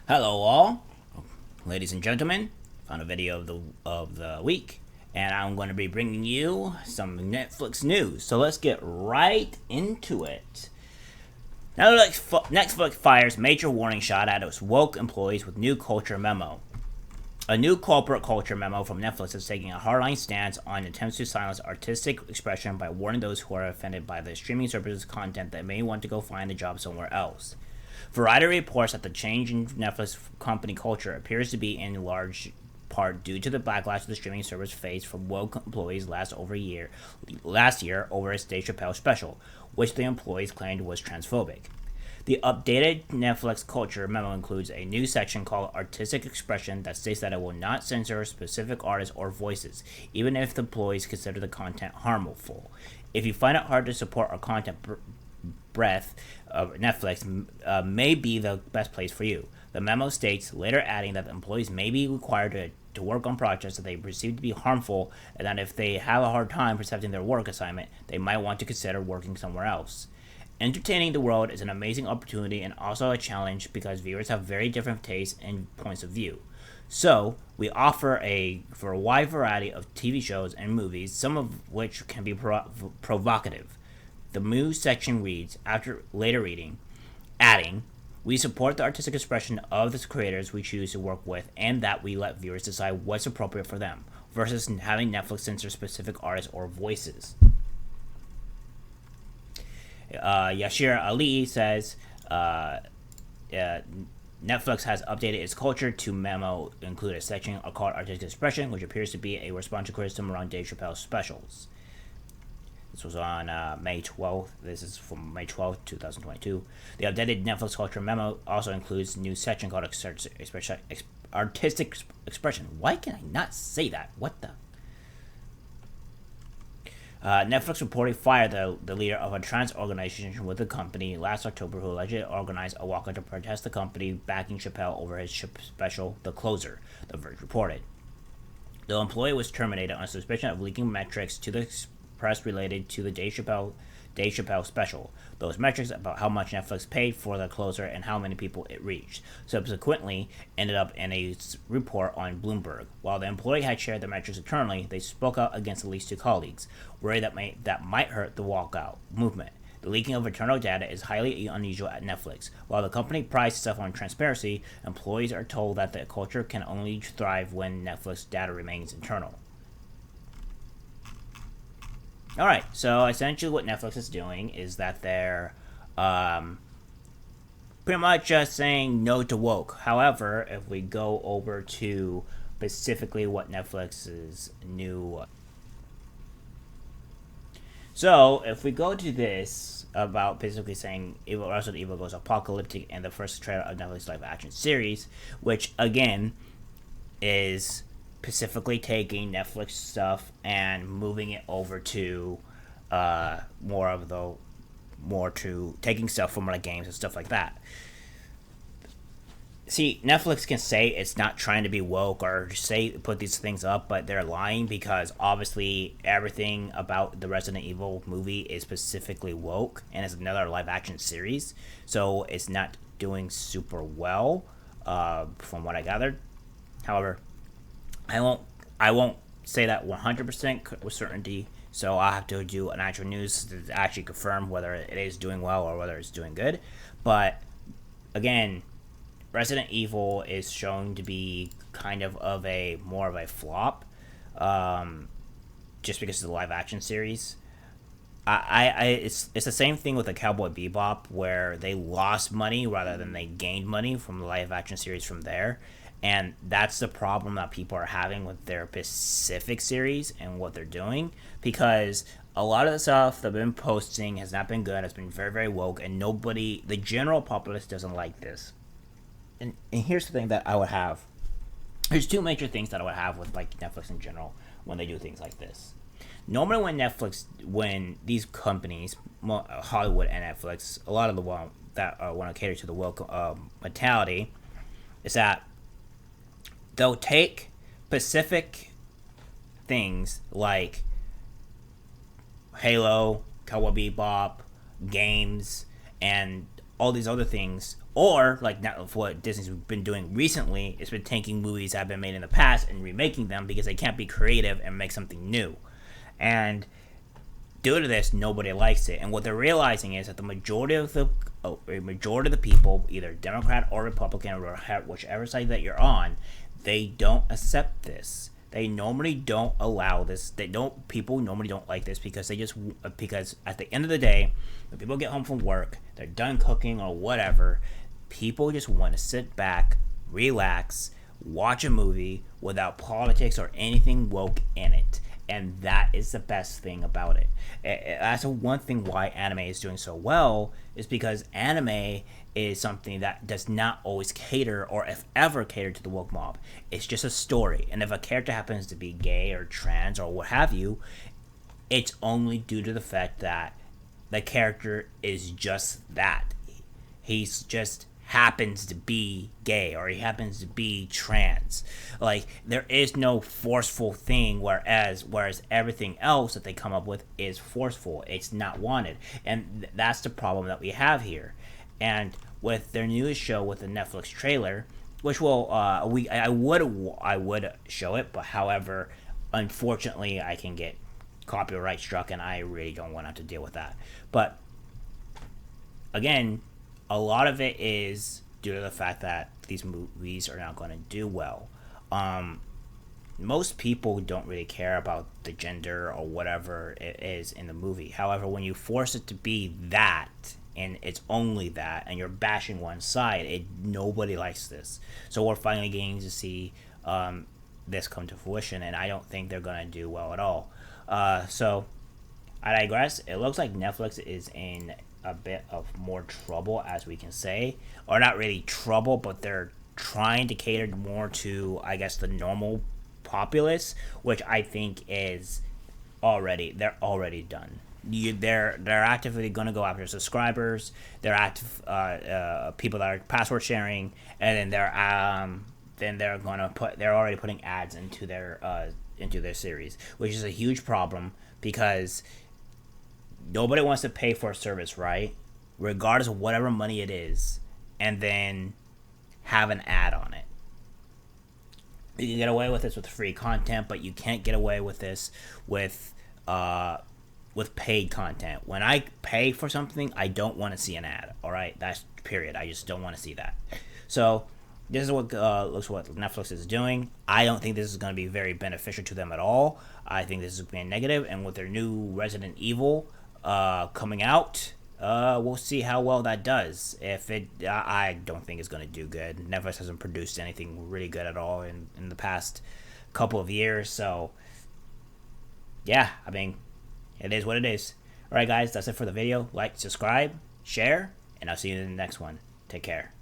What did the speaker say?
Hello, all, ladies and gentlemen. Found a video of the week, and I'm going to be bringing you some Netflix news. So let's get right into it. Netflix fires major warning shot at its woke employees with new culture memo. A new corporate culture memo from Netflix is taking a hardline stance on attempts to silence artistic expression by warning those who are offended by the streaming service's content that may want to go find a job somewhere else. Variety reports that the change in Netflix company culture appears to be in large part due to the backlash the streaming service faced from woke employees last year over its Dave Chappelle special, which the employees claimed was transphobic. The updated Netflix culture memo includes a new section called Artistic Expression that states that it will not censor specific artists or voices, even if the employees consider the content harmful. If you find it hard to support our content breadth, Netflix may be the best place for you. The memo states, later adding that employees may be required to work on projects that they perceive to be harmful, and that if they have a hard time accepting their work assignment, they might want to consider working somewhere else. Entertaining the world is an amazing opportunity and also a challenge because viewers have very different tastes and points of view. So, we offer for a wide variety of TV shows and movies, some of which can be provocative. The news section reads, after later reading, adding, we support the artistic expression of the creators we choose to work with and that we let viewers decide what's appropriate for them, versus having Netflix censor specific artists or voices. Yashir Ali says Netflix has updated its culture to memo include a section called Artistic Expression, which appears to be a response to criticism around Dave Chappelle's specials. This was on May 12th. This is from May 12th, 2022. The updated Netflix culture memo also includes a new section called Artistic Expression. Why can I not say that? What the? Netflix reportedly fired the leader of a trans organization with the company last October who allegedly organized a walkout to protest the company backing Chappelle over his special, The Closer, The Verge reported. The employee was terminated on suspicion of leaking metrics to the press related to the Dave Chappelle special. Those metrics about how much Netflix paid for The Closer and how many people it reached. Subsequently, ended up in a report on Bloomberg. While the employee had shared the metrics internally, they spoke out against at least two colleagues, worried that might hurt the walkout movement. The leaking of internal data is highly unusual at Netflix. While the company prides itself on transparency, employees are told that the culture can only thrive when Netflix data remains internal. All right, so essentially what Netflix is doing is that they're pretty much just saying no to woke. However, if we go over to specifically what Netflix's new. So, if we go to this about basically saying Resident Evil goes apocalyptic in the first trailer of Netflix live action series, which again is specifically taking Netflix stuff and moving it over to more to taking stuff from like games and stuff like that. See, Netflix can say it's not trying to be woke or say put these things up, but they're lying because obviously everything about the Resident Evil movie is specifically woke and it's another live action series, so it's not doing super well, from what I gathered. However, I won't say that 100% with certainty. So I'll have to do an actual news to actually confirm whether it is doing well or whether it's doing good. But again, Resident Evil is shown to be kind of a more of a flop, just because of the live action series. It's the same thing with the Cowboy Bebop where they lost money rather than they gained money from the live action series from there, and that's the problem that people are having with their Pacific series and what they're doing because a lot of the stuff they've been posting has not been good. It's been very very woke, and the general populace doesn't like this. And here's the thing that I would have. There's two major things that I would have with like Netflix in general when they do things like this. Normally, when these companies, Hollywood and Netflix, a lot of the one that want to cater to the woke mentality, is that they'll take specific things like Halo, Cowboy Bebop, games, and all these other things, or like what Disney's been doing recently, it's been taking movies that have been made in the past and remaking them because they can't be creative and make something new. And due to this, nobody likes it. And what they're realizing is that the majority of the people, either Democrat or Republican or whichever side that you're on, they don't accept this. They normally don't allow this. People normally don't like this because because at the end of the day, when people get home from work, they're done cooking or whatever, people just want to sit back, relax, watch a movie without politics or anything woke in it. And that is the best thing about it. That's one thing why anime is doing so well, is because anime is something that does not always cater, or if ever cater, to the woke mob. It's just a story, and if a character happens to be gay or trans or what have you, it's only due to the fact that the character is just that. He's just happens to be gay, or he happens to be trans. Like, there is no forceful thing, whereas everything else that they come up with is forceful. It's not wanted, and that's the problem that we have here. And with their newest show, with the Netflix trailer, which will I would show it, but however, unfortunately, I can get copyright struck, and I really don't want to have to deal with that. But again, a lot of it is due to the fact that these movies are not going to do well. Most people don't really care about the gender or whatever it is in the movie. However, when you force it to be that, and it's only that, and you're bashing one side, nobody likes this. So we're finally getting to see this come to fruition, and I don't think they're going to do well at all. So I digress. It looks like Netflix is in a bit of more trouble, as we can say, or not really trouble, but they're trying to cater more to, I guess, the normal populace, which I think is they're already done. They're actively going to go after subscribers. They're active people that are password sharing, and then they're already putting ads into their series, which is a huge problem because nobody wants to pay for a service, right? Regardless of whatever money it is, and then have an ad on it. You can get away with this with free content, but you can't get away with this with paid content. When I pay for something, I don't want to see an ad. All right, that's period. I just don't want to see that. So this is what Netflix is doing. I don't think this is going to be very beneficial to them at all. I think this is being negative, and with their new Resident Evil coming out, we'll see how well that does. I don't think it's going to do good. Netflix hasn't produced anything really good at all in the past couple of years. So yeah, I mean, it is what it is. All right, guys, that's it for the video. Like, subscribe, share, and I'll see you in the next one. Take care.